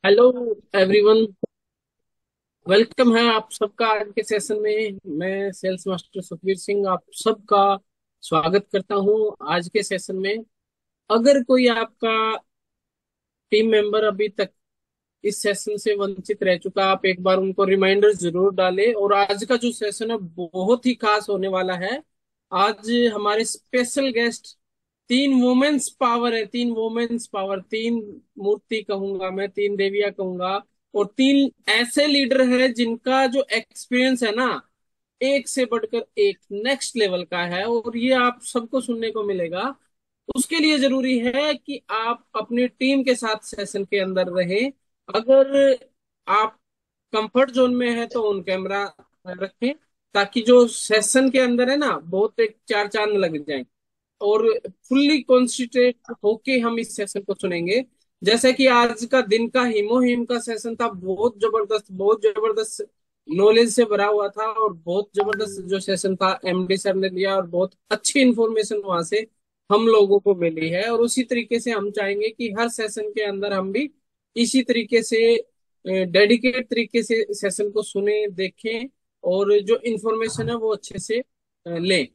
Hello everyone. Welcome है आप सबका आज के सेशन में। मैं सेल्स मास्टर सुखवीर सिंह आप सबका स्वागत करता हूं आज के सेशन में। अगर कोई आपका टीम मेंबर अभी तक इस सेशन से वंचित रह चुका, आप एक बार उनको रिमाइंडर जरूर डालें। और आज का जो सेशन है बहुत ही खास होने वाला है। आज हमारे स्पेशल गेस्ट तीन वुमेन्स पावर है, तीन वुमेन्स पावर, तीन मूर्ति कहूंगा मैं, तीन देवियां कहूंगा। और तीन ऐसे लीडर हैं जिनका जो एक्सपीरियंस है ना, एक से बढ़कर एक नेक्स्ट लेवल का है। और ये आप सबको सुनने को मिलेगा। उसके लिए जरूरी है कि आप अपनी टीम के साथ सेशन के अंदर रहें। अगर आप कंफर्ट जोन में है तो ऑन कैमरा रखें, ताकि जो सेशन के अंदर है ना, बहुत एक चार चांद लग जाए। और फुल्ली कॉन्सेंट्रेट होके हम इस सेशन को सुनेंगे। जैसे कि आज का दिन का हिमोहिम का सेशन था, बहुत जबरदस्त, बहुत जबरदस्त नॉलेज से भरा हुआ था। और बहुत जबरदस्त जो सेशन था एमडी सर ने लिया, और बहुत अच्छी इंफॉर्मेशन वहां से हम लोगों को मिली है। और उसी तरीके से हम चाहेंगे कि हर सेशन के अंदर हम भी इसी तरीके से डेडिकेट तरीके से सेशन को सुने, देखें, और जो इंफॉर्मेशन है वो अच्छे से लें।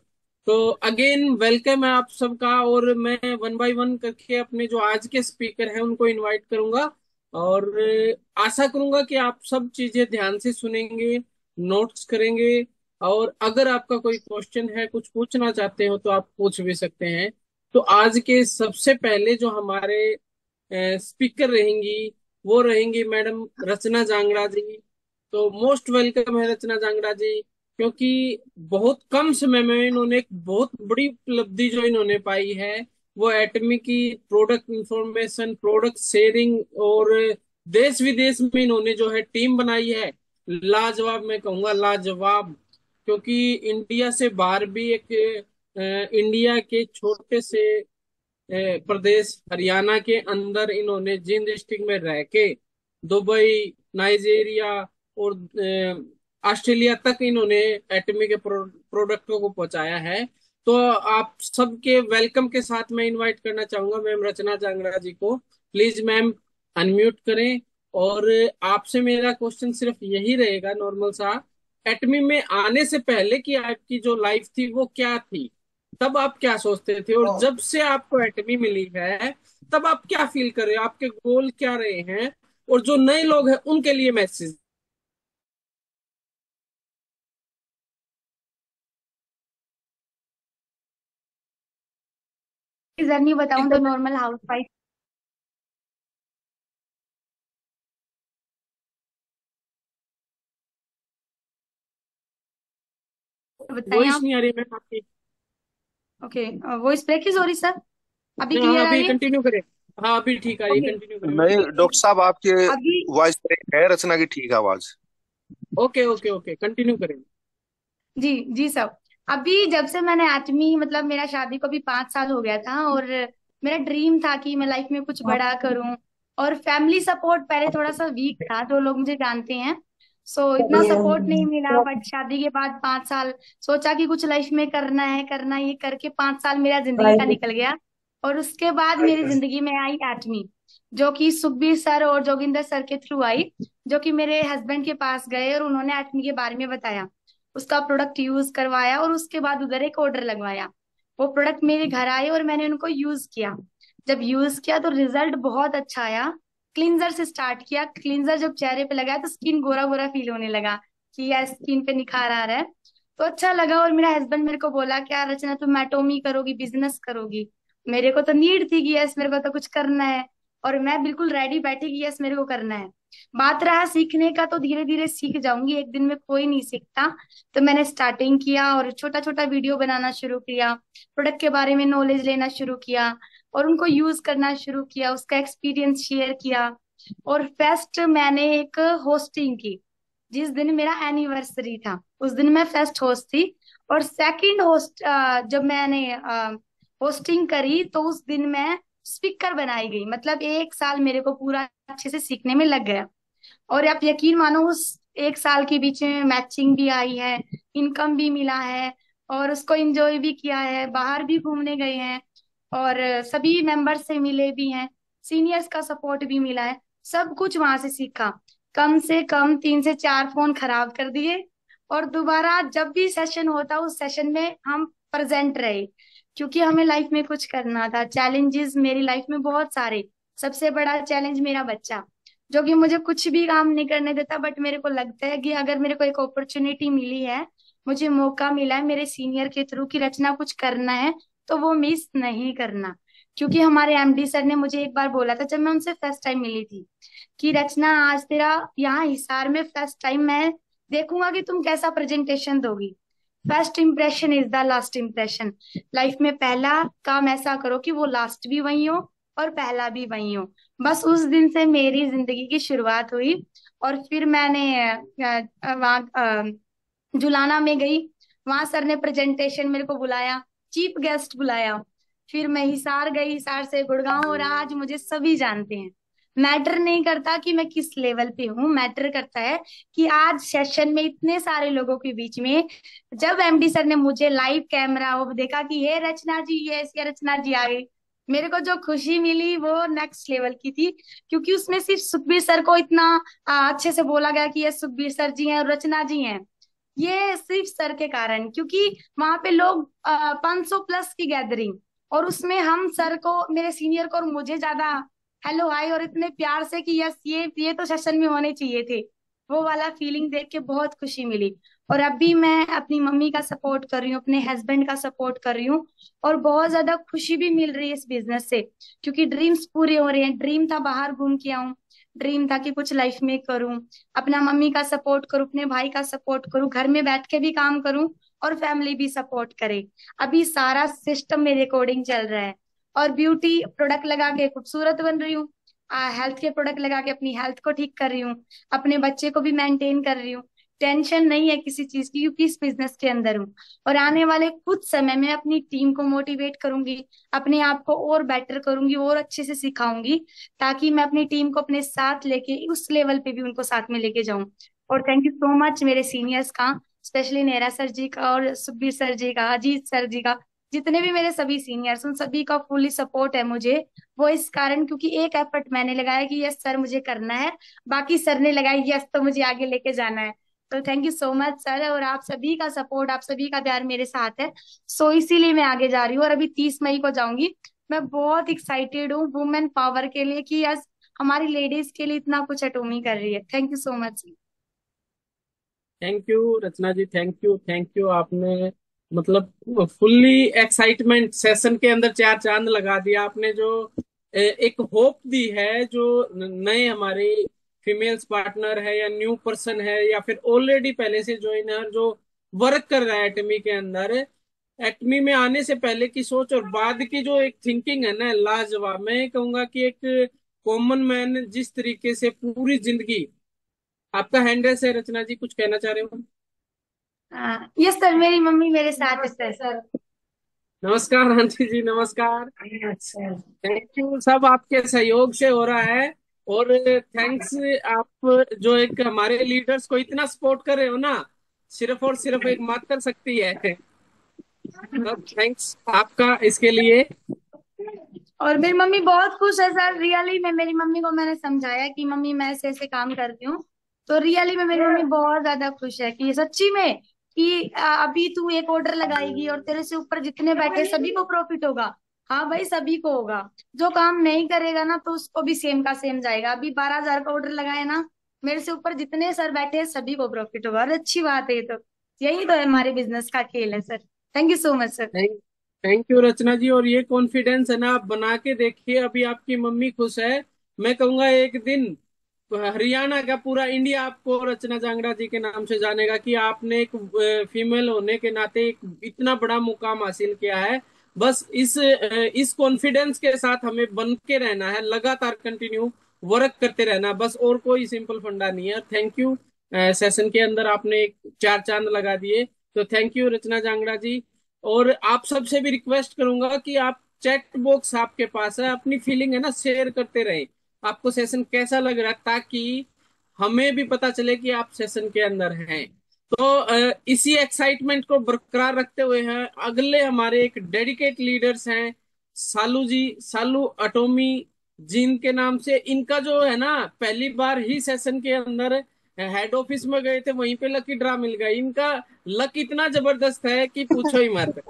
तो अगेन वेलकम है आप सबका। और मैं वन बाय वन करके अपने जो आज के स्पीकर हैं उनको इनवाइट करूंगा। और आशा करूंगा कि आप सब चीजें ध्यान से सुनेंगे, नोट्स करेंगे। और अगर आपका कोई क्वेश्चन है, कुछ पूछना चाहते हो, तो आप पूछ भी सकते हैं। तो आज के सबसे पहले जो हमारे स्पीकर रहेंगी, वो रहेंगी मैडम रचना जांगड़ा जी। तो मोस्ट वेलकम है रचना जांगड़ा जी। क्योंकि बहुत कम समय में इन्होंने एक बहुत बड़ी उपलब्धि जो इन्होंने पाई है, वो एटमी की प्रोडक्ट इंफॉर्मेशन, प्रोडक्ट शेयरिंग, और देश विदेश में इन्होंने जो है टीम बनाई है, लाजवाब, मैं कहूंगा लाजवाब। क्योंकि इंडिया से बाहर भी एक इंडिया के छोटे से प्रदेश हरियाणा के अंदर इन्होंने जिंद डिस्ट्रिक्ट में रह के दुबई, नाइजीरिया और ऑस्ट्रेलिया तक इन्होंने एटमी के प्रोडक्टों को पहुंचाया है। तो आप सबके वेलकम के साथ मैं इनवाइट करना चाहूंगा मैम रचना जांगड़ा जी को। प्लीज मैम अनम्यूट करें। और आपसे मेरा क्वेश्चन सिर्फ यही रहेगा नॉर्मल सा। एटमी में आने से पहले की आपकी जो लाइफ थी वो क्या थी, तब आप क्या सोचते थे, और जब से आपको एटमी मिली है तब आप क्या फील कर रहे हो, आपके गोल क्या रहे हैं, और जो नए लोग हैं उनके लिए मैसेज। जर्नी बताऊं तो एकदम। नॉर्मल हाउस वाइफ बताइए वॉइस आप। नहीं आ रही मैम आपकी। ओके, वॉइस ब्रेक है, सॉरी सर। अभी हाँ हाँ, क्लियर आ अभी रही है? कंटिन्यू करें। हाँ अभी ठीक आ रही है, ओके। कंटिन्यू करें मैम। नहीं डॉक्टर साहब, आपके अभी वॉइस ब्रेक है, रचना की ठीक है आवाज। ओके ओके ओके, कंटिन्यू करें। जी जी सर। अभी जब से मैंने एटमी, मतलब मेरा शादी को भी 5 साल हो गया था, और मेरा ड्रीम था कि मैं लाइफ में कुछ बड़ा करूं। और फैमिली सपोर्ट पहले थोड़ा सा वीक था, जो लोग मुझे जानते हैं। सो इतना सपोर्ट नहीं मिला, बट शादी के बाद 5 साल सोचा कि कुछ लाइफ में करना है, करना है। ये करके 5 साल मेरा जिंदगी का निकल गया। और उसके बाद मेरी जिंदगी में आई एटमी, जो कि सुखबीर सर और जोगिंदर सर के थ्रू आई, जो कि मेरे हस्बैंड के पास गए और उन्होंने एटमी के बारे में बताया, उसका प्रोडक्ट यूज करवाया, और उसके बाद उधर एक ऑर्डर लगवाया। वो प्रोडक्ट मेरे घर आए और मैंने उनको यूज किया। जब यूज किया तो रिजल्ट बहुत अच्छा आया। क्लींजर से स्टार्ट किया। क्लींजर जब चेहरे पे लगाया तो स्किन गोरा गोरा फील होने लगा, कि यार स्किन पे निखार आ रहा है। तो अच्छा लगा। और मेरा हस्बैंड मेरे को बोला, क्या रचना तुम एटोमी करोगी, बिजनेस करोगी? मेरे को तो नीड थी कि यस मेरे को तो कुछ करना है। और मैं बिल्कुल रेडी बैठी कि यस मेरे को करना है। बात रहा सीखने का, तो धीरे धीरे सीख जाऊंगी, एक दिन में कोई नहीं सीखता। तो मैंने स्टार्टिंग किया और छोटा छोटा वीडियो बनाना शुरू किया, प्रोडक्ट के बारे में नॉलेज लेना शुरू किया, और उनको यूज करना शुरू किया, उसका एक्सपीरियंस शेयर किया। और फेस्ट मैंने एक होस्टिंग की, जिस दिन मेरा एनिवर्सरी था उस दिन मैं फेस्ट होस्ट थी। और सेकंड होस्ट जब मैंने होस्टिंग करी, तो उस दिन मैं स्पीकर बनाई गई। मतलब 1 साल मेरे को पूरा अच्छे से सीखने में लग गया। और आप यकीन मानो, उस 1 साल के बीच में मैचिंग भी आई है, इनकम भी मिला है, और उसको एंजॉय भी किया है, बाहर भी घूमने गए हैं, और सभी मेंबर से मिले भी हैं। सीनियर्स का सपोर्ट भी मिला है, सब कुछ वहां से सीखा। कम से कम 3 से 4 फोन खराब कर दिए, और दोबारा जब भी सेशन होता उस सेशन में हम प्रेजेंट रहे, क्योंकि हमें लाइफ में कुछ करना था। चैलेंजेस मेरी लाइफ में बहुत सारे, सबसे बड़ा चैलेंज मेरा बच्चा, जो कि मुझे कुछ भी काम नहीं करने देता। बट मेरे को लगता है कि अगर मेरे को एक अपॉर्चुनिटी मिली है, मुझे मौका मिला है मेरे सीनियर के थ्रू की रचना कुछ करना है, तो वो मिस नहीं करना। क्योंकि हमारे एमडी सर ने मुझे एक बार बोला था, जब मैं उनसे फर्स्ट टाइम मिली थी, कि रचना आज तेरा यहाँ हिसार में फर्स्ट टाइम, मैं देखूंगा कि तुम कैसा प्रेजेंटेशन दोगी। First impression is the last impression. Life में पहला काम ऐसा करो कि वो लास्ट भी वही हो और पहला भी वही हो। बस उस दिन से मेरी जिंदगी की शुरुआत हुई। और फिर मैंने वहाँ जुलाना में गई, वहां सर ने प्रेजेंटेशन मेरे को बुलाया, चीफ गेस्ट बुलाया। फिर मैं हिसार गई, हिसार से गुड़गांव, और आज मुझे सभी जानते हैं। मैटर नहीं करता कि मैं किस लेवल पे हूँ, मैटर करता है कि आज सेशन में इतने सारे लोगों के बीच में जब एमडी सर ने मुझे लाइव कैमरा वो देखा कि ये रचना जी, ये रचना जी आ गई, मेरे को जो खुशी मिली वो नेक्स्ट लेवल की थी। क्योंकि उसमें सिर्फ सुखबीर सर को इतना अच्छे से बोला गया कि ये सुखबीर सर जी हैं और रचना जी हैं, ये सिर्फ सर के कारण। क्योंकि वहां पे लोग 500 प्लस की गैदरिंग, और उसमें हम सर को, मेरे सीनियर को और मुझे ज्यादा हेलो हाय और इतने प्यार से कि यस ये तो सेशन में होने चाहिए थे, वो वाला फीलिंग देख के बहुत खुशी मिली। और अभी मैं अपनी मम्मी का सपोर्ट कर रही हूँ, अपने हस्बैंड का सपोर्ट कर रही हूँ, और बहुत ज्यादा खुशी भी मिल रही है इस बिजनेस से। क्योंकि ड्रीम्स पूरे हो रहे हैं। ड्रीम था बाहर घूम के आऊं, ड्रीम था कि कुछ लाइफ में करूं, अपना मम्मी का सपोर्ट करूं, अपने भाई का सपोर्ट करूं, घर में बैठ के भी काम करूं और फैमिली भी सपोर्ट करे। अभी सारा सिस्टम मेरे अकॉर्डिंग चल रहा है। और ब्यूटी प्रोडक्ट लगा के खूबसूरत बन रही हूँ, हेल्थ के प्रोडक्ट लगा के अपनी हेल्थ को ठीक कर रही हूँ, अपने बच्चे को भी मेंटेन कर रही हूँ। टेंशन नहीं है किसी चीज की, क्योंकि इस बिजनेस के अंदर हूँ। और आने वाले कुछ समय में अपनी टीम को मोटिवेट करूंगी, अपने आप को और बेटर करूंगी और अच्छे से सिखाऊंगी, ताकि मैं अपनी टीम को अपने साथ लेके उस लेवल पे भी उनको साथ में लेके जाऊं। और थैंक यू सो मच मेरे सीनियर्स का, स्पेशली नेरा सर जी का और सुखबीर सर जी का, अजीत सर जी का, जितने भी मेरे सभी सीनियर्स, उन सभी का फुल्ली सपोर्ट है मुझे। वो इस कारण, क्योंकि एक एफर्ट मैंने लगाया कि यस सर मुझे करना है, बाकी सर ने लगाया यस तो मुझे आगे लेके जाना है। तो thank you so much sir, और आप सभी का सपोर्ट, आप सभी का प्यार मेरे साथ है। सो इसीलिए मैं आगे जा रही हूँ, और अभी 30 मई को जाऊंगी। मैं बहुत एक्साइटेड हूँ वुमेन पावर के लिए, कि यस हमारी लेडीज के लिए इतना कुछ अटोमी कर रही है। Thank you so much. Thank you Rachna ji, thank you. आपने मतलब फुल्ली एक्साइटमेंट सेशन के अंदर चार चांद लगा दिया आपने। जो एक होप दी है, जो नए हमारे फीमेल्स पार्टनर है या न्यू पर्सन है या फिर ऑलरेडी पहले से ज्वाइनर जो वर्क कर रहा है एटमी के अंदर, एटमी में आने से पहले की सोच और बाद की जो एक थिंकिंग है ना, लाजवाब। मैं कहूंगा कि एक कॉमन मैन जिस तरीके से पूरी जिंदगी, आपका हैंडल है रचना जी, कुछ कहना चाह रहे हो? यस सर, मेरी मम्मी मेरे साथ है सर। नमस्कार आंटी जी, नमस्कार। अच्छा। थैंक यू, सब आपके सहयोग से हो रहा है। और थैंक्स, आप जो एक हमारे लीडर्स को इतना सपोर्ट कर रहे हो ना, सिर्फ और सिर्फ एक मात्र शक्ति है। तो थैंक्स आपका इसके लिए। और मेरी मम्मी बहुत खुश है सर, रियली में। मेरी मम्मी को मैंने समझाया कि मम्मी मैं ऐसे ऐसे काम करती हूँ, तो रियली में मेरी मम्मी बहुत ज्यादा खुश है कि सच्ची में, कि अभी तू एक ऑर्डर लगाएगी और तेरे से ऊपर जितने बैठे सभी को प्रॉफिट होगा। हाँ भाई, सभी को होगा। जो काम नहीं करेगा ना, तो उसको भी सेम का सेम जाएगा। अभी 12,000 का ऑर्डर लगाए ना, मेरे से ऊपर जितने सर बैठे हैं सभी को प्रॉफिट होगा, और अच्छी बात है ये तो। यही तो है हमारे बिजनेस का खेल है sir. Thank you so much sir. Thank thank you Rachna ji. और ये कॉन्फिडेंस है ना, आप बना के देखिए। अभी आपकी मम्मी खुश है, मैं कहूंगा एक दिन हरियाणा का पूरा इंडिया आपको रचना जांगड़ा जी के नाम से जानेगा कि आपने एक फीमेल होने के नाते एक इतना बड़ा मुकाम हासिल किया है। बस इस कॉन्फिडेंस के साथ हमें बन के रहना है, लगातार कंटिन्यू वर्क करते रहना, बस। और कोई सिंपल फंडा नहीं है। Thank you. सेशन के अंदर आपने एक चार चांद लगा दिए, तो थैंक यू रचना जांगड़ा जी। और आप सबसे भी रिक्वेस्ट करूंगा कि आप, चैट बॉक्स आपके पास है, अपनी फीलिंग है ना शेयर करते रहे। आपको सेशन कैसा लग रहा है, ताकि हमें भी पता चले कि आप सेशन के अंदर हैं। तो इसी एक्साइटमेंट को बरकरार रखते हुए हैं, अगले हमारे एक डेडिकेट लीडर्स हैं सालू जी, सालू अटोमी जीन के नाम से। इनका जो है ना, पहली बार ही सेशन के अंदर हेड ऑफिस में गए थे, वहीं पे लकी ड्रा मिल गया। इनका लक इतना जबरदस्त है कि पूछो ही मत।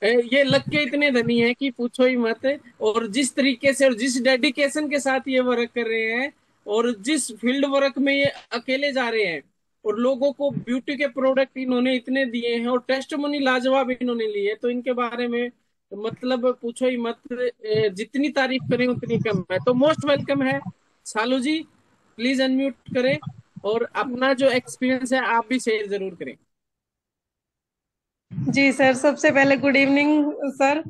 ये लक के इतने धनी है कि पूछो ही मत। और जिस तरीके से और जिस डेडिकेशन के साथ ये वर्क कर रहे हैं, और जिस फील्ड वर्क में ये अकेले जा रहे हैं, और लोगों को ब्यूटी के प्रोडक्ट इन्होंने इतने दिए हैं, और टेस्टमनी लाजवाब इन्होंने ली है, तो इनके बारे में मतलब पूछो ही मत। जितनी तारीफ करें उतनी कम है। तो मोस्ट वेलकम है सालू जी। प्लीज अनम्यूट करें और अपना जो एक्सपीरियंस है आप भी शेयर जरूर करें। जी सर, सबसे पहले गुड इवनिंग सर।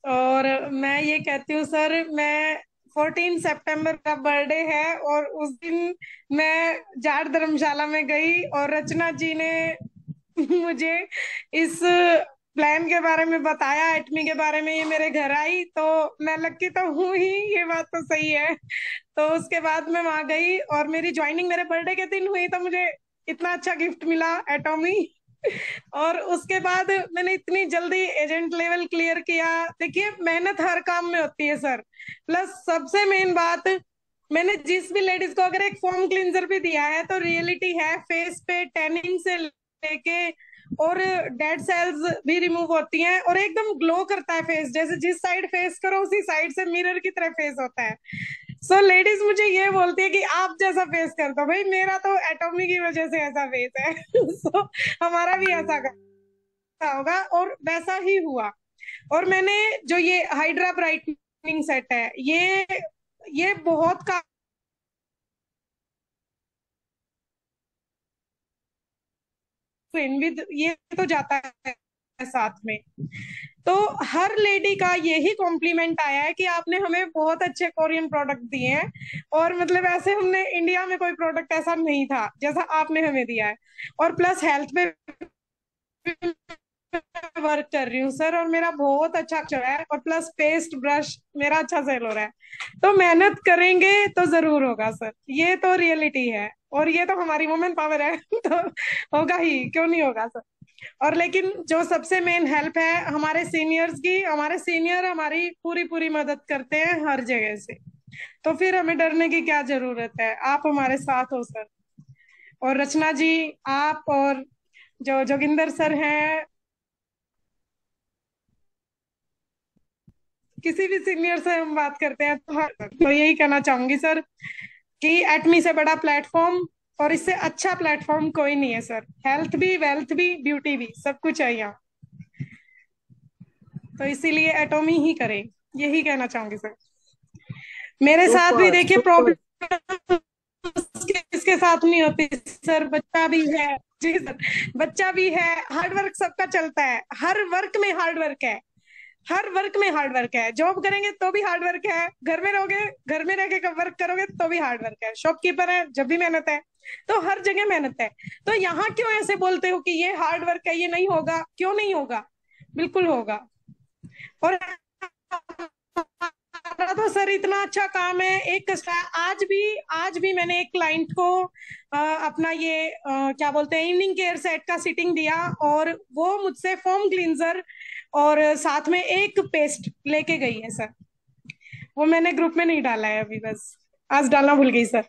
और मैं ये कहती हूँ सर, मैं 14 सितंबर का बर्थडे है और उस दिन मैं जाट धर्मशाला में गई और रचना जी ने मुझे इस प्लान के बारे में बताया, एटमी के बारे में। ये मेरे घर आई तो मैं लकी तो हूँ ही, ये बात तो सही है। तो उसके बाद मैं वहां गई और मेरी ज्वाइनिंग मेरे बर्थडे के दिन हुई, तो मुझे इतना अच्छा गिफ्ट मिला एटॉमी। और उसके बाद मैंने इतनी जल्दी एजेंट लेवल क्लियर किया। देखिए, मेहनत हर काम में होती है सर। प्लस सबसे मेन बात, मैंने जिस भी लेडीज को अगर एक फोम क्लींजर भी दिया है तो रियलिटी है, फेस पे टैनिंग से लेके और डेड सेल्स भी रिमूव होती हैं और एकदम ग्लो करता है फेस। जैसे जिस साइड फेस करो उसी साइड से मिरर की तरह फेस होता है। सो लेडीज मुझे ये बोलती है कि आप जैसा फेस कर दो। भाई, मेरा तो एटॉमी की वजह से ऐसा फेस है। सो हमारा भी ऐसा होगा और वैसा ही हुआ। और मैंने जो ये हाइड्रा ब्राइटनिंग सेट है, ये बहुत विद ये तो जाता है साथ में। तो हर लेडी का यही कॉम्प्लीमेंट आया है कि आपने हमें बहुत अच्छे कोरियन प्रोडक्ट दिए हैं। और मतलब ऐसे हमने इंडिया में कोई प्रोडक्ट ऐसा नहीं था जैसा आपने हमें दिया है। और प्लस हेल्थ पे वर्क कर रही हूँ सर और मेरा बहुत अच्छा चल रहा है। और प्लस पेस्ट ब्रश मेरा अच्छा सेल हो रहा है। तो मेहनत करेंगे तो जरूर होगा सर, ये तो रियलिटी है। और ये तो हमारी वुमेन पावर है। तो होगा ही, क्यों नहीं होगा सर। और लेकिन जो सबसे मेन हेल्प है हमारे सीनियर्स की, हमारे सीनियर हमारी पूरी पूरी मदद करते हैं हर जगह से। तो फिर हमें डरने की क्या जरूरत है, आप हमारे साथ हो सर। और रचना जी, आप और जो जोगिंदर सर हैं, किसी भी सीनियर से हम बात करते हैं तो यही कहना चाहूंगी सर कि एटमी से बड़ा प्लेटफॉर्म और इससे अच्छा प्लेटफॉर्म कोई नहीं है सर। हेल्थ भी, वेल्थ भी, ब्यूटी भी, सब कुछ है यहाँ। तो इसीलिए एटॉमी ही करें, यही कहना चाहूंगी सर। मेरे साथ भी सुपर देखिए सुपर। प्रॉब्लम किसके साथ नहीं होती सर। बच्चा भी है। जी सर, बच्चा भी है। हार्ड वर्क सबका चलता है, हर वर्क में हार्ड वर्क है। हर वर्क में हार्ड वर्क है। जॉब करेंगे तो भी हार्ड वर्क है, घर में रहोगे, घर में रह के वर्क करोगे तो भी हार्ड वर्क है, शॉपकीपर है जब भी मेहनत है। तो हर जगह मेहनत है। तो यहाँ क्यों ऐसे बोलते हो कि ये हार्ड वर्क है, ये नहीं होगा? क्यों नहीं होगा, बिल्कुल होगा। और हमारा तो सर इतना अच्छा काम है। एक आज भी मैंने एक क्लाइंट को अपना ये क्या बोलते हैं, इवनिंग केयर सेट का सिटिंग दिया और वो मुझसे फोम क्लींजर और साथ में एक पेस्ट लेके गई है सर। वो मैंने ग्रुप में नहीं डाला है अभी, बस आज डालना भूल गई सर।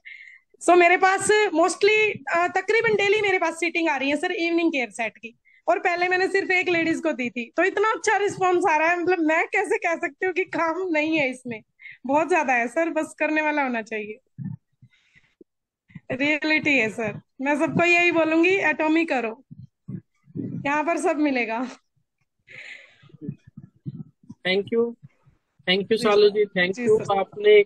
सो मेरे पास मोस्टली तकरीबन डेली मेरे पास सीटिंग आ रही है सर इवनिंग केयर सेट की। और पहले मैंने सिर्फ एक लेडीज को दी थी, तो इतना अच्छा रिस्पॉन्स आ रहा है। मतलब मैं कैसे कह सकती हूँ कि काम नहीं है इसमें, बहुत ज्यादा है सर, बस करने वाला होना चाहिए। रियलिटी है सर। मैं सबको यही बोलूंगी, एटॉमी करो, यहाँ पर सब मिलेगा। Thank you. Thank you ji Salu sir. जी, थैंक जी यू। सर। आपने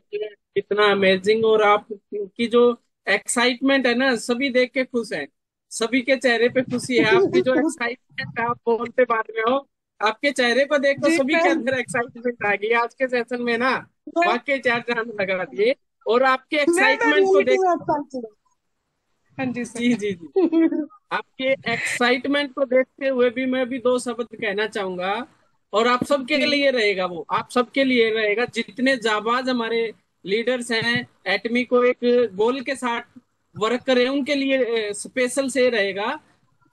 इतना अमेजिंग, और आपकी जो एक्साइटमेंट है ना, सभी देख के खुश हैं। सभी के चेहरे पे खुशी है। आपकी जो एक्साइटमेंट है, आप बोलते बात में हो, आपके चेहरे पर देखो जी सभी के मैं अंदर एक्साइटमेंट आ गई आज के सेशन में ना। मैं वाकई चार चांद लगा दिए। और आपके मैं तो एक्साइटमेंट को रियलिटी देख, में एक्साइटेड हूँ। हाँ जी जी जी जी, सर। आपके एक्साइटमेंट को देखते हुए भी मैं भी दो शब्द कहना चाहूंगा। और आप सबके जी लिए रहेगा, वो आप सबके लिए रहेगा, जितने जाबाज हमारे लीडर्स हैं, एटमी को एक गोल के साथ वर्क करें, उनके लिए स्पेशल से रहेगा।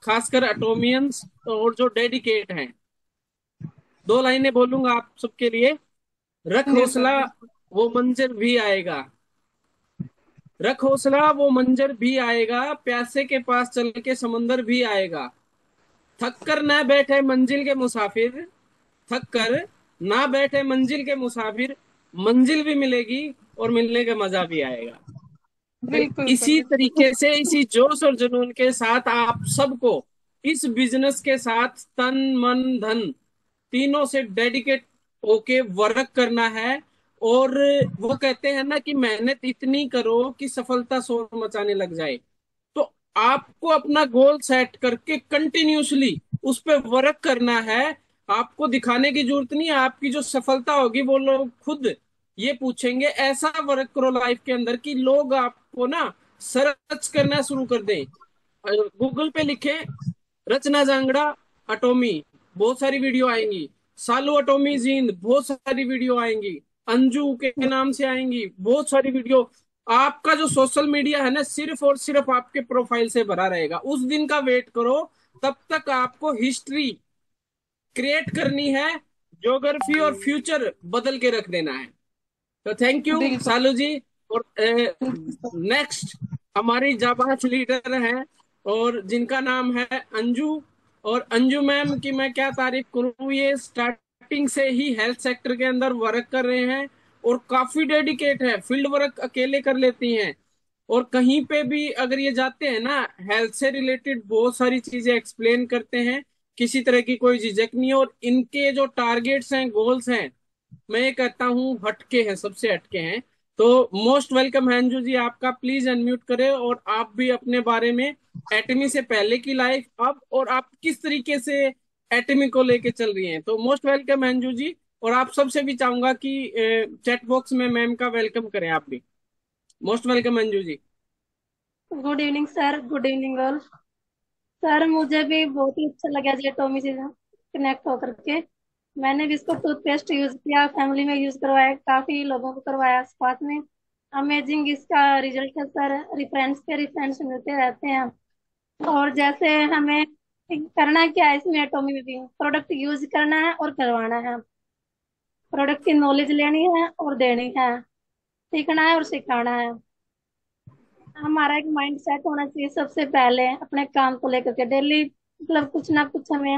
खासकर एटोमियंस और जो डेडिकेट हैं। दो लाइनें बोलूंगा आप सबके लिए। रख जी हौसला, सर। वो मंजर भी आएगा। रख हौसला, वो मंजर भी आएगा, प्यासे के पास चल के समंदर भी आएगा। थक कर न बैठे मंजिल के मुसाफिर, थक कर ना बैठे मंजिल के मुसाफिर, मंजिल भी मिलेगी और मिलने का मजा भी आएगा। तो बिल्कुल सर, इसी बिल्कुल। तरीके से, इसी जोश और जुनून के साथ आप सबको इस बिजनेस के साथ तन मन धन तीनों से डेडिकेट होके वर्क करना है। और वो कहते हैं ना कि मेहनत इतनी करो कि सफलता शोर मचाने लग जाए। तो आपको अपना गोल सेट करके कंटिन्यूसली उस पर वर्क करना है। आपको दिखाने की जरूरत नहीं है। आपकी जो सफलता होगी वो लोग खुद ये पूछेंगे। ऐसा वर्क करो लाइफ के अंदर कि लोग आपको ना सर्च करना शुरू कर दें। गूगल पे लिखे रचना जांगड़ा अटोमी, बहुत सारी वीडियो आएंगी। सालू अटोमी जींद, बहुत सारी वीडियो आएंगी। अंजू के नाम से आएंगी बहुत सारी वीडियो। आपका जो सोशल मीडिया है ना, सिर्फ और सिर्फ आपके प्रोफाइल से भरा रहेगा। उस दिन का वेट करो, तब तक आपको हिस्ट्री क्रिएट करनी है, ज्योग्राफी और फ्यूचर बदल के रख देना है। तो थैंक यू बिल्कुल। सालू जी। और बिल्कुल सर। नेक्स्ट हमारी जाबाज लीडर हैं और जिनका नाम है अंजू। और अंजू मैम की मैं क्या तारीफ करूं, ये स्टार्टिंग से ही हेल्थ सेक्टर के अंदर वर्क कर रहे हैं और काफी डेडिकेट है। फील्ड वर्क अकेले कर लेती हैं और कहीं पे भी अगर ये जाते हैं ना, हेल्थ से रिलेटेड बहुत सारी चीजें एक्सप्लेन करते हैं। किसी तरह की कोई झिझक नहीं है। और इनके जो टारगेट्स हैं, गोल्स हैं, मैं ये कहता हूँ हटके हैं, सबसे हटके हैं। तो मोस्ट वेलकम है अंजू जी आपका। प्लीज अनम्यूट करें और आप भी अपने बारे में, एटमी से पहले की लाइफ अब, और आप किस तरीके से एटमी को लेके चल रही हैं। तो मोस्ट वेलकम है अंजू जी। और आप सबसे भी चाहूंगा कि चैट बॉक्स में मैम का वेलकम करें आप भी। Most welcome Anju ji. Good evening sir, good evening all. Sir मुझे भी बहुत ही अच्छा लगा जी टॉमी से कनेक्ट होकर के। मैंने भी इसको टूथपेस्ट यूज किया, फैमिली में यूज करवाया, काफी लोगों को करवाया साथ में। अमेजिंग इसका रिजल्ट है सर। रिफरेंस पे रिफरेंस मिलते रहते हैं। और जैसे हमें करना क्या है इसमें, एटोमी में भी प्रोडक्ट यूज करना है और करवाना है। प्रोडक्ट की नॉलेज लेनी है और देनी है, सीखना है और सिखाना है। हमारा एक माइंड सेट होना चाहिए सबसे पहले अपने काम को लेकर के। डेली मतलब कुछ ना कुछ हमें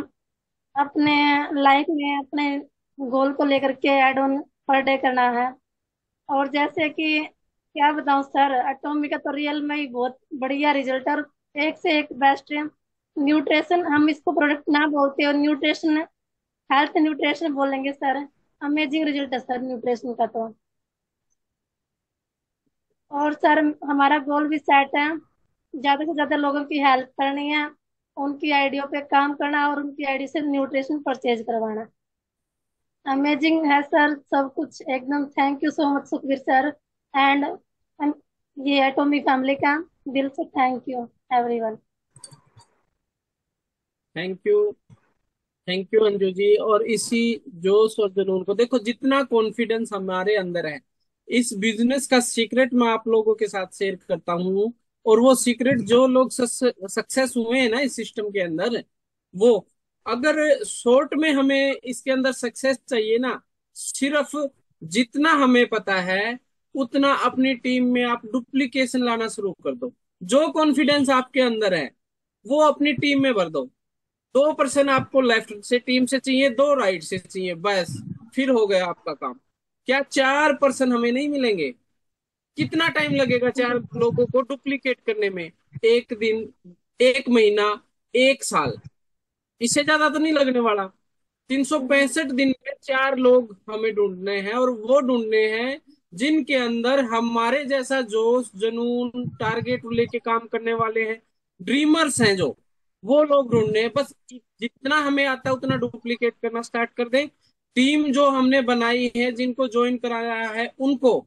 अपने लाइफ में अपने गोल को लेकर के ऐड ऑन पर डे करना है। और जैसे कि क्या बताऊं सर, एटॉमी का तो रियल में ही बहुत बढ़िया रिजल्ट है और एक से एक बेस्ट है। न्यूट्रिशन हम इसको प्रोडक्ट ना बोलते और न्यूट्रिशन हेल्थ न्यूट्रिशन बोलेंगे सर। अमेजिंग रिजल्ट है सर न्यूट्रिशन का तो। और सर हमारा गोल भी सेट है, ज्यादा से ज्यादा लोगों की हेल्प करनी है, उनकी आइडियो पे काम करना और उनकी आईडी से न्यूट्रिशन परचेज करवाना। अमेजिंग है सर सब कुछ एकदम। Thank you so much Sukhbir sir and ये एटोमी फैमिली का दिल से thank you everyone. Thank you, thank you Anju ji. और इसी जोश और जुनून को देखो, जितना कॉन्फिडेंस हमारे अंदर है, इस बिजनेस का सीक्रेट मैं आप लोगों के साथ शेयर करता हूँ। और वो सीक्रेट जो लोग सक्सेस हुए हैं ना इस सिस्टम के अंदर, वो, अगर शॉर्ट में हमें इसके अंदर सक्सेस चाहिए ना, सिर्फ जितना हमें पता है उतना अपनी टीम में आप डुप्लीकेशन लाना शुरू कर दो। जो कॉन्फिडेंस आपके अंदर है वो अपनी टीम में भर दो। 2% आपको लेफ्ट से टीम से चाहिए, 2 राइट से चाहिए, बस फिर हो गया आपका काम। क्या 4% हमें नहीं मिलेंगे? कितना टाइम लगेगा 4 लोगों को डुप्लीकेट करने में? 1 दिन, 1 महीना, 1 साल, इससे ज्यादा तो नहीं लगने वाला। 365 दिन में 4 लोग हमें ढूंढने हैं। और वो ढूंढने हैं जिनके अंदर हमारे जैसा जोश जुनून, टारगेट लेके काम करने वाले हैं, ड्रीमर्स हैं जो, वो लोग ढूंढने हैं। बस जितना हमें आता है उतना डुप्लीकेट करना स्टार्ट कर दें। टीम जो हमने बनाई है, जिनको ज्वाइन कराया है, उनको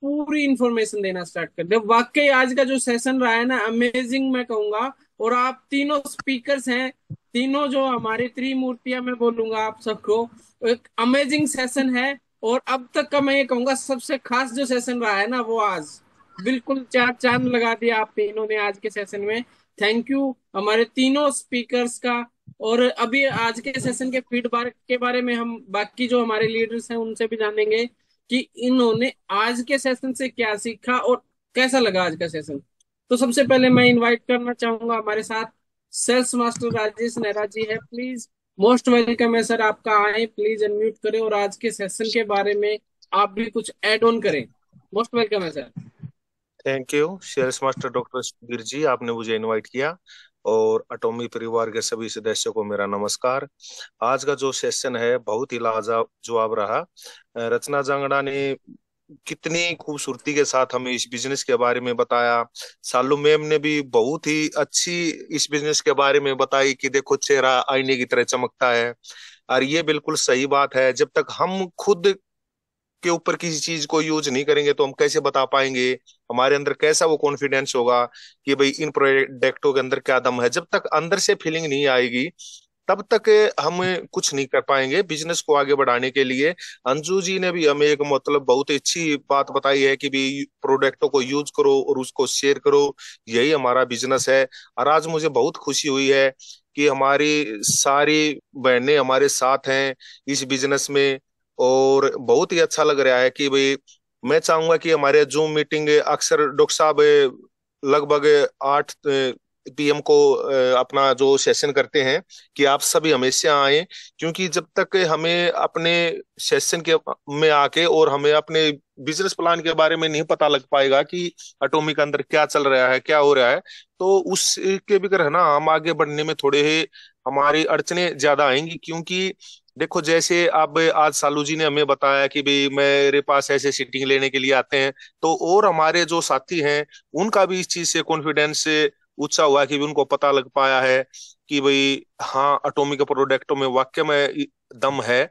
पूरी इंफॉर्मेशन देना स्टार्ट कर दे। वाकई आज का जो सेशन रहा है ना, अमेजिंग मैं कहूंगा। और आप तीनों स्पीकर्स हैं, तीनों जो हमारी त्रिमूर्तियां मैं बोलूंगा आप सबको, एक अमेजिंग सेशन है। और अब तक का मैं ये कहूंगा सबसे खास जो सेशन रहा है ना, वो आज बिल्कुल चार चांद लगा दिया आप तीनों ने आज के सेशन में। थैंक यू हमारे तीनों स्पीकर्स का। और अभी आज के सेशन के फीडबैक के बारे में हम बाकी जो हमारे लीडर्स हैं उनसे भी जानेंगे। कि इन्होंने आज के सेशन से क्या सीखा और कैसा लगा आज का सेशन। तो सबसे पहले मैं इनवाइट करना चाहूंगा हमारे साथ सेल्स मास्टर राजेश नेहरा जी है। प्लीज मोस्ट वेलकम है सर आपका। आए प्लीज अनम्यूट करें और आज के सेशन के बारे में आप भी कुछ ऐड ऑन करें। मोस्ट वेलकम है sir. Thank you sales master doctor Sukhbir ji, आपने मुझे इनवाइट किया। और अटोमी परिवार के सभी सदस्यों को मेरा नमस्कार। आज का जो सेशन है बहुत ही लाजवाब रहा। रचना जांगड़ा ने कितनी खूबसूरती के साथ हमें इस बिजनेस के बारे में बताया। सालू मैम ने भी बहुत ही अच्छी इस बिजनेस के बारे में बताई कि देखो चेहरा आईने की तरह चमकता है। और ये बिल्कुल सही बात है, जब तक हम खुद के ऊपर किसी चीज को यूज नहीं करेंगे तो हम कैसे बता पाएंगे, हमारे अंदर कैसा वो कॉन्फिडेंस होगा कि भाई इन प्रोडक्टों के अंदर क्या दम है। जब तक अंदर से फीलिंग नहीं आएगी तब तक हम कुछ नहीं कर पाएंगे बिजनेस को आगे बढ़ाने के लिए। अंजू जी ने भी हमें एक मतलब बहुत अच्छी बात बताई है कि भी प्रोडक्टों को यूज करो और उसको शेयर करो, यही हमारा बिजनेस है। और आज मुझे बहुत खुशी हुई है कि हमारी सारी बहनें हमारे साथ हैं इस बिजनेस में। और बहुत ही अच्छा लग रहा है कि भाई मैं चाहूंगा कि हमारे जूम मीटिंग अक्सर डॉक्टर साहब लगभग 8 PM को अपना जो सेशन करते हैं कि आप सभी हमेशा आए, क्योंकि जब तक हमें अपने सेशन के में आके और हमें अपने बिजनेस प्लान के बारे में नहीं पता लग पाएगा कि अटोमी के अंदर क्या चल रहा है क्या हो रहा है, तो उसके भी है ना हम आगे बढ़ने में थोड़े ही हमारी अड़चने ज्यादा आएंगी। क्योंकि देखो जैसे अब आज सालू जी ने हमें बताया कि भाई मेरे पास ऐसे सीटिंग लेने के लिए आते हैं, तो और हमारे जो साथी हैं उनका भी इस चीज से कॉन्फिडेंस ऊंचा हुआ कि भी उनको पता लग पाया है कि भाई हाँ अटोमिक प्रोडक्टों में वाकई में दम है।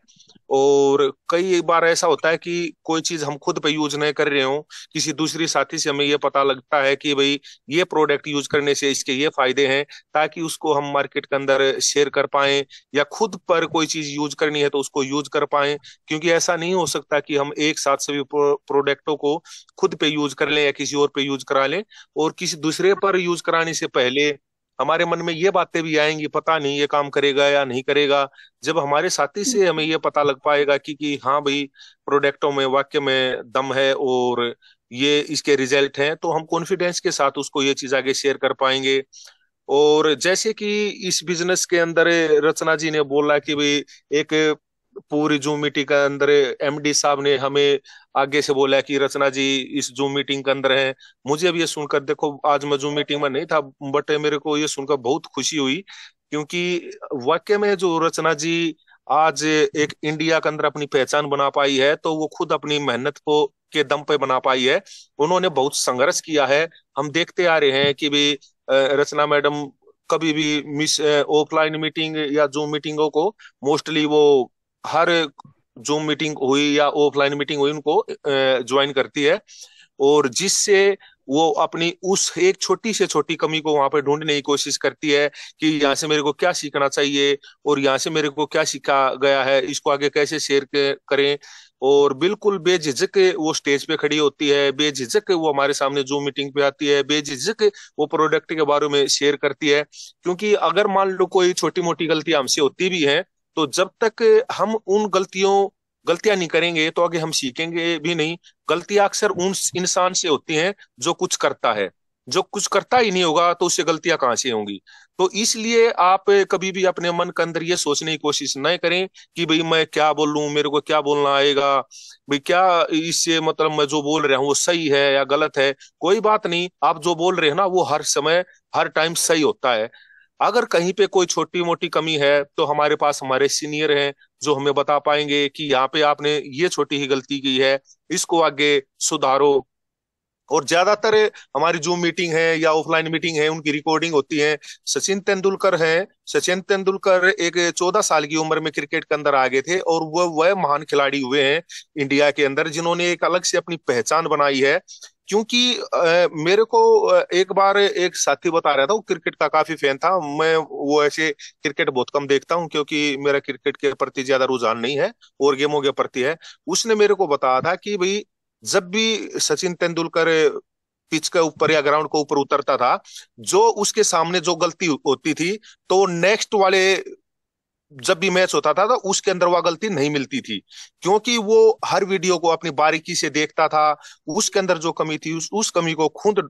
और कई बार ऐसा होता है कि कोई चीज हम खुद पे यूज नहीं कर रहे हो, किसी दूसरी साथी से हमें ये पता लगता है कि भाई ये प्रोडक्ट यूज करने से इसके ये फायदे हैं, ताकि उसको हम मार्केट के अंदर शेयर कर पाए, या खुद पर कोई चीज यूज करनी है तो उसको यूज कर पाए। क्योंकि ऐसा नहीं हो सकता कि हम एक साथ सभी प्रोडक्टों को खुद पे यूज कर लें या किसी और पे यूज करा लें, और किसी दूसरे पर यूज कराने से पहले हमारे मन में ये बातें भी आएंगी पता नहीं ये काम करेगा या नहीं करेगा। जब हमारे साथी से हमें ये पता लग पाएगा कि हाँ भाई प्रोडक्टों में वाकई में दम है और ये इसके रिजल्ट हैं, तो हम कॉन्फिडेंस के साथ उसको ये चीज आगे शेयर कर पाएंगे। और जैसे कि इस बिजनेस के अंदर रचना जी ने बोला कि भाई एक पूरी जूम मीटिंग के अंदर एमडी साहब ने हमें आगे से बोला कि रचना जी इस जूम मीटिंग के अंदर है। मुझे अब ये सुनकर, देखो आज मैं जूम मीटिंग में नहीं था, बट मेरे को ये सुनकर बहुत खुशी हुई। क्योंकि वाकई में जो रचना जी आज एक इंडिया के अंदर अपनी पहचान बना पाई है, तो वो खुद अपनी मेहनत को के दम पे बना पाई है। उन्होंने बहुत संघर्ष किया है। हम देखते आ रहे हैं कि भी रचना मैडम कभी भी मिस ऑफलाइन मीटिंग या जूम मीटिंगों को मोस्टली वो हर जूम मीटिंग हुई या ऑफलाइन मीटिंग हुई उनको ज्वाइन करती है, और जिससे वो अपनी उस एक छोटी से छोटी कमी को वहां पे ढूंढने की कोशिश करती है कि यहाँ से मेरे को क्या सीखना चाहिए और यहाँ से मेरे को क्या सीखा गया है, इसको आगे कैसे शेयर करें। और बिल्कुल बेझिझक वो स्टेज पे खड़ी होती है, बेझिझक वो हमारे सामने जूम मीटिंग पे आती है, बेझिझक वो प्रोडक्ट के बारे में शेयर करती है। क्योंकि अगर मान लो कोई छोटी मोटी गलती हमसे होती भी है, तो जब तक हम उन गलतियां नहीं करेंगे तो आगे हम सीखेंगे भी नहीं। गलतियां अक्सर उन इंसान से होती हैं जो कुछ करता है, जो कुछ करता ही नहीं होगा तो उससे गलतियां कहाँ से होंगी। तो इसलिए आप कभी भी अपने मन के अंदर ये सोचने की कोशिश न करें कि भाई मैं क्या बोलूं, मेरे को क्या बोलना आएगा, भाई क्या इससे मतलब मैं जो बोल रहा हूँ वो सही है या गलत है। कोई बात नहीं, आप जो बोल रहे हैं ना वो हर समय हर टाइम सही होता है। अगर कहीं पे कोई छोटी मोटी कमी है तो हमारे पास हमारे सीनियर हैं जो हमें बता पाएंगे कि यहाँ पे आपने ये छोटी ही गलती की है, इसको आगे सुधारो। और ज्यादातर हमारी जूम मीटिंग है या ऑफलाइन मीटिंग है उनकी रिकॉर्डिंग होती है। सचिन तेंदुलकर है, सचिन तेंदुलकर एक 14 साल की उम्र में क्रिकेट के अंदर आ गए थे, और वह महान खिलाड़ी हुए हैं इंडिया के अंदर जिन्होंने एक अलग से अपनी पहचान बनाई है। क्योंकि मेरे को एक बार एक साथी बता रहा था, वो क्रिकेट का काफी फैन था। मैं वो ऐसे क्रिकेट बहुत कम देखता हूँ क्योंकि मेरा क्रिकेट के प्रति ज्यादा रुझान नहीं है और गेमों के प्रति है। उसने मेरे को बताया था कि भाई जब भी सचिन तेंदुलकर पिच के ऊपर या ग्राउंड के ऊपर उतरता था, जो उसके सामने जो गलती होती थी तो नेक्स्ट वाले जब भी मैच होता था तो उसके अंदर वह गलती नहीं मिलती थी, क्योंकि वो हर वीडियो को अपनी बारीकी से देखता था। उसके अंदर जो कमी थी उस कमी को खुद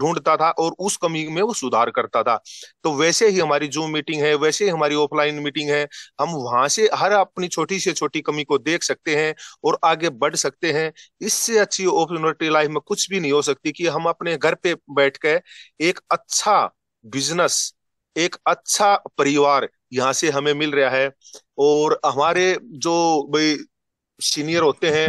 ढूंढता था और उस कमी में वो सुधार करता था। तो वैसे ही हमारी जूम मीटिंग है, वैसे ही हमारी ऑफलाइन मीटिंग है। हम वहां से हर अपनी छोटी से छोटी कमी को देख सकते हैं और आगे बढ़ सकते हैं। इससे अच्छी अपॉर्चुनिटी लाइफ में कुछ भी नहीं हो सकती कि हम अपने घर पे बैठ के एक अच्छा बिजनेस, एक अच्छा परिवार यहाँ से हमें मिल रहा है। और हमारे जो भाई सीनियर होते हैं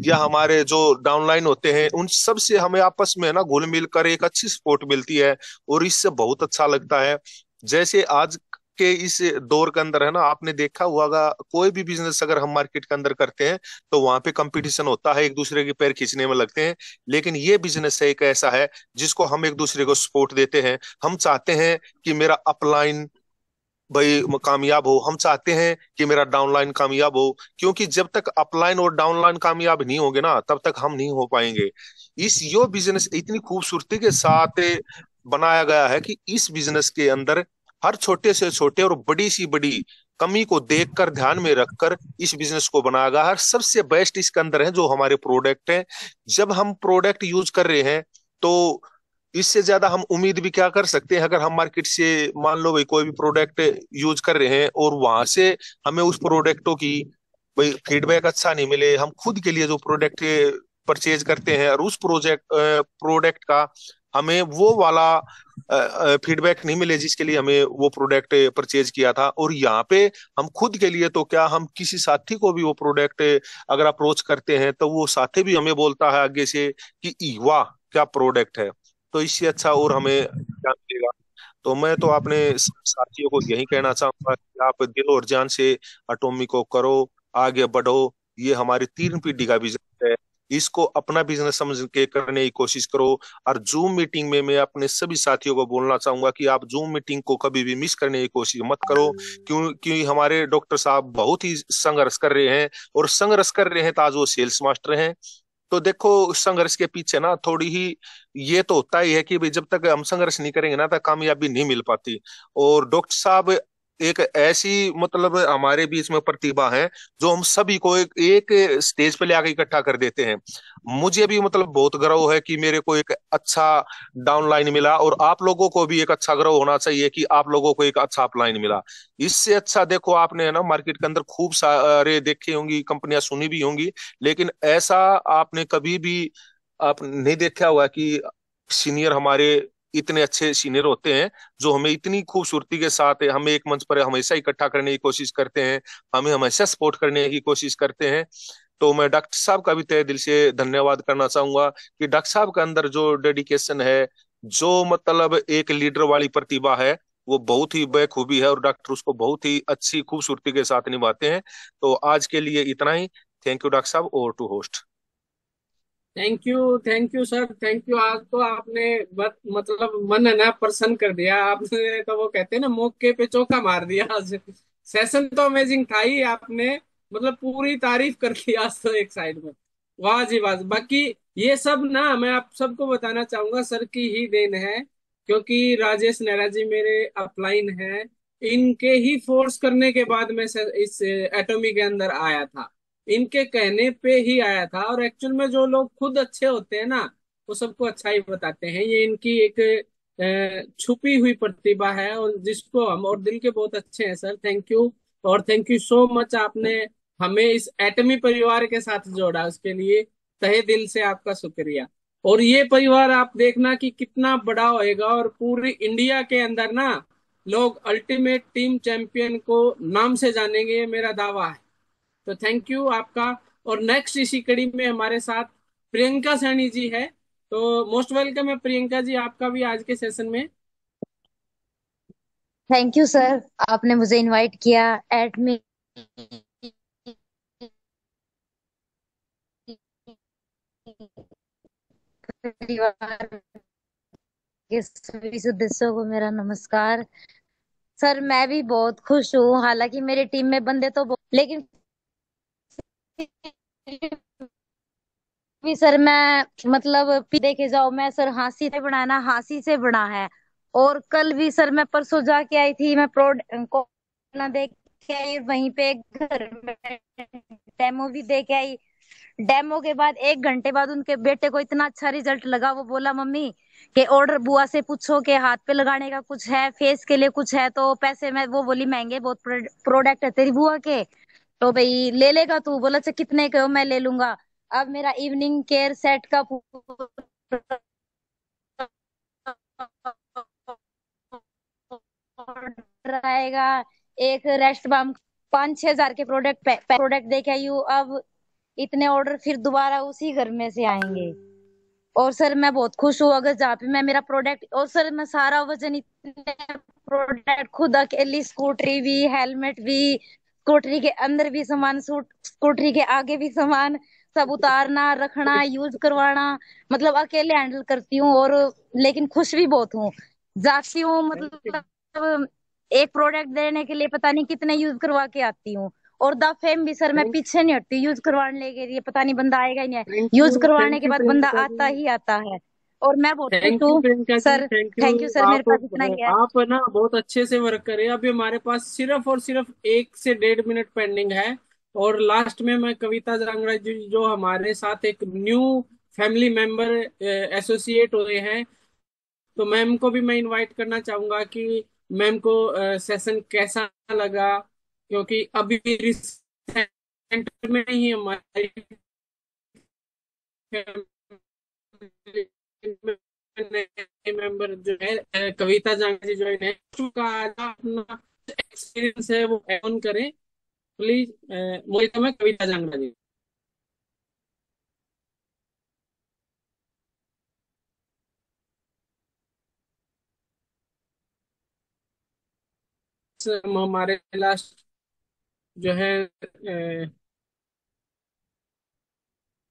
या हमारे जो डाउनलाइन होते हैं, उन सब से हमें आपस में ना घुल मिल कर एक अच्छी सपोर्ट मिलती है और इससे बहुत अच्छा लगता है। जैसे आज के इस दौर के अंदर है ना, आपने देखा होगा कोई भी बिजनेस अगर हम मार्केट के अंदर करते हैं तो वहां पे कंपटीशन होता है, एक दूसरे के पैर खींचने में लगते हैं। लेकिन ये बिजनेस एक ऐसा है जिसको हम एक दूसरे को सपोर्ट देते हैं। हम चाहते हैं कि मेरा अपलाइन भाई कामयाब हो, हम चाहते हैं कि मेरा डाउनलाइन कामयाब हो, क्योंकि जब तक अपलाइन और डाउनलाइन कामयाब नहीं होंगे ना तब तक हम नहीं हो पाएंगे। इस यो बिजनेस इतनी खूबसूरती के साथ बनाया गया है कि इस बिजनेस के अंदर हर छोटे से छोटे और बड़ी सी बड़ी कमी को देखकर ध्यान में रखकर इस बिजनेस को बनाया गया है। सबसे बेस्ट इसके अंदर है जो हमारे प्रोडक्ट है। जब हम प्रोडक्ट यूज कर रहे हैं तो इससे ज्यादा हम उम्मीद भी क्या कर सकते हैं। अगर हम मार्केट से मान लो भाई कोई भी प्रोडक्ट यूज कर रहे हैं और वहां से हमें उस प्रोडक्टों की भाई फीडबैक अच्छा नहीं मिले, हम खुद के लिए जो प्रोडक्ट परचेज करते हैं और उस प्रोडक्ट का हमें वो वाला फीडबैक नहीं मिले जिसके लिए हमें वो प्रोडक्ट परचेज किया था, और यहाँ पे हम खुद के लिए तो क्या, हम किसी साथी को भी वो प्रोडक्ट अगर अप्रोच करते हैं तो वो साथी भी हमें बोलता है आगे से कि वाह क्या प्रोडक्ट है। तो इससे अच्छा और हमें क्या मिलेगा। तो मैं तो अपने साथियों को यही कहना चाहूंगा कि आप दिल और जान से अटोमी को करो, आगे बढ़ो। ये हमारी 3 पीढ़ी का बिजनेस है, इसको अपना बिजनेस समझ के करने की कोशिश करो। और जूम मीटिंग में मैं अपने सभी साथियों को बोलना चाहूंगा कि आप जूम मीटिंग को कभी भी मिस करने की कोशिश मत करो। क्योंकि हमारे डॉक्टर साहब बहुत ही संघर्ष कर रहे हैं, और संघर्ष कर रहे हैं तो आज वो सेल्स मास्टर हैं। तो देखो संघर्ष के पीछे ना थोड़ी ही ये तो होता ही है कि भाई जब तक हम संघर्ष नहीं करेंगे ना तक कामयाबी नहीं मिल पाती। और डॉक्टर साहब एक ऐसी मतलब हमारे बीच में प्रतिभा है जो हम सभी को एक स्टेज पे ले आके इकट्ठा कर देते हैं। मुझे भी मतलब बहुत गर्व है कि मेरे को एक अच्छा डाउनलाइन मिला, और आप लोगों को भी एक अच्छा गर्व होना चाहिए कि आप लोगों को एक अच्छा अपलाइन मिला। इससे अच्छा देखो आपने है ना मार्केट के अंदर खूब सारे देखे होंगी कंपनियां, सुनी भी होंगी, लेकिन ऐसा आपने कभी भी आप नहीं देखा होगा कि सीनियर हमारे इतने अच्छे सीनियर होते हैं जो हमें इतनी खूबसूरती के साथ हमें एक मंच पर हमेशा इकट्ठा करने की कोशिश करते हैं, हमें हमेशा सपोर्ट करने की कोशिश करते हैं। तो मैं डॉक्टर साहब का भी तहे दिल से धन्यवाद करना चाहूंगा कि डॉक्टर साहब के अंदर जो डेडिकेशन है, जो मतलब एक लीडर वाली प्रतिभा है, वो बहुत ही बखूबी है और डॉक्टर उसको बहुत ही अच्छी खूबसूरती के साथ निभाते हैं। तो आज के लिए इतना ही। थैंक यू डॉक्टर साहब, over to host. Thank you sir, thank you. आज तो आपने मतलब मन है ना प्रसन्न कर दिया आपने, तो वो कहते हैं ना मौके पे चौका मार दिया आज। सेशन तो अमेजिंग था ही, आपने मतलब पूरी तारीफ कर दी आज तो एक साइड में। वाह जी वाह। बाकी ये सब ना मैं आप सबको बताना चाहूंगा सर की ही देन है, क्योंकि राजेश नेहरा जी मेरे अपलाइन हैं। इनके ही फोर्स करने के बाद मैं इस एटॉमी के अंदर आया था, इनके कहने पे ही आया था। और एक्चुअल में जो लोग खुद अच्छे होते हैं ना वो सबको अच्छा ही बताते हैं। ये इनकी एक छुपी हुई प्रतिभा है, और जिसको हम, और दिल के बहुत अच्छे हैं सर, थैंक यू। और थैंक यू सो मच, आपने हमें इस एटमी परिवार के साथ जोड़ा, उसके लिए तहे दिल से आपका शुक्रिया। और ये परिवार आप देखना कि कितना बड़ा होएगा, और पूरी इंडिया के अंदर ना लोग अल्टीमेट टीम चैंपियन को नाम से जानेंगे, ये मेरा दावा है। तो थैंक यू आपका। और नेक्स्ट इसी कड़ी में हमारे साथ प्रियंका सैनी जी है। तो मोस्ट वेलकम है प्रियंका जी आपका भी आज के सेशन में। थैंक यू सर, आपने मुझे इनवाइट किया। एडमी परिवार के सभी सदस्यों को मेरा नमस्कार। सर मैं भी बहुत खुश हूँ, हालांकि मेरी टीम में बंदे तो बहुत, लेकिन भी सर मैं मतलब देखे जाओ, मैं सर हांसी से बनाना, हांसी से बना है। और कल भी सर मैं परसों जाके आई थी, मैं प्रोड को ना देख के आई, वहीं पे घर में डेमो भी दे के आई। डेमो के बाद 1 घंटे बाद उनके बेटे को इतना अच्छा रिजल्ट लगा, वो बोला मम्मी कि ऑर्डर बुआ से पूछो कि हाथ पे लगाने का कुछ है, फेस के लिए कुछ है तो पैसे। मैं वो बोली महंगे बहुत प्रोडक्ट है तेरी बुआ के, तो भाई ले लेगा तू? बोला अच्छा कितने के हो, मैं ले लूंगा। अब मेरा इवनिंग केयर सेट का ऑर्डर आएगा, एक रेस्ट बाम, 5-6 हजार के प्रोडक्ट देखे आई हूँ। अब इतने ऑर्डर फिर दोबारा उसी घर में से आएंगे। और सर मैं बहुत खुश हूँ, अगर जहाँ पे मैं मेरा प्रोडक्ट, और सर मैं सारा वजन इतने प्रोडक्ट खुद अकेली, स्कूटरी भी, हेलमेट भी, स्कूटरी के अंदर भी सामान, सूट स्कूटरी के आगे भी सामान, सब उतारना, रखना, यूज करवाना, मतलब अकेले हैंडल करती हूँ। और लेकिन खुश भी बहुत हूँ। जाती हूँ मतलब एक प्रोडक्ट देने के लिए पता नहीं कितने यूज करवा के आती हूँ। और द फेम भी सर, मैं थैंक पीछे नहीं हटती यूज करवाने के लिए, पता नहीं बंदा आएगा ही नहीं। थैंक यूज यू करवाने थैंक के यू बाद बंदा प्रियंका आता जी। ही आता है। और मैं बहुत खुश थैंक यू हूँ Priyanka ji, sir. Thank you. Thank you sir, मेरे आप पास इतना ही है। आप ना बहुत अच्छे से वर्क करें। अभी हमारे पास सिर्फ और सिर्फ 1 से 1.5 मिनट पेंडिंग है। और लास्ट में मैं कविता जांगड़ा जी, जो हमारे साथ एक न्यू फैमिली मेंबर एसोसिएट हुए हैं, तो मैम को भी मैं इनवाइट करना चाहूंगा कि मैम को सेशन कैसा लगा, क्योंकि अभी रिसेंट में ही हमारी नए मेंबर जो है कविता जांगड़ा जी ज्वाइन है, उनका आज अपना एक्सपीरियंस है वो ऑन करें प्लीज। मोहित में कविता जांगड़ा जी। हमारे लास्ट जो है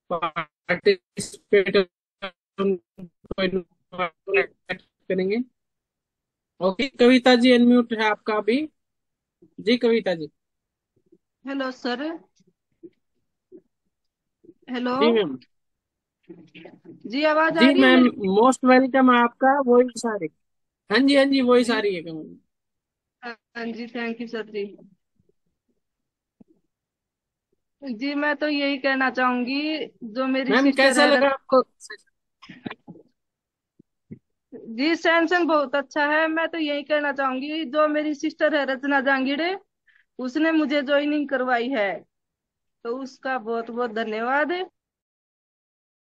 पार्टिसिपेट उनको invite करेंगे। ओके कविता जी, अनम्यूट है आपका भी। जी Kavita ji. Hello sir. Hello. जी मैम। जी आवाज आ जी रही है मैम, मेरी? मोस्ट वेलकम है आपका, वही सारी। हाँ जी हाँ जी, वही जी। सारी है मैम। हाँ जी, थैंक यू सर जी। जी मैं तो यही कहना चाहूंगी, जो मेरी मैम सिस्टर कैसा है लगा आपको? जी सैमसंग बहुत अच्छा है। मैं तो यही कहना चाहूंगी, जो मेरी सिस्टर है रचना जांगिड़े, उसने मुझे ज्वाइनिंग करवाई है, तो उसका बहुत बहुत धन्यवाद।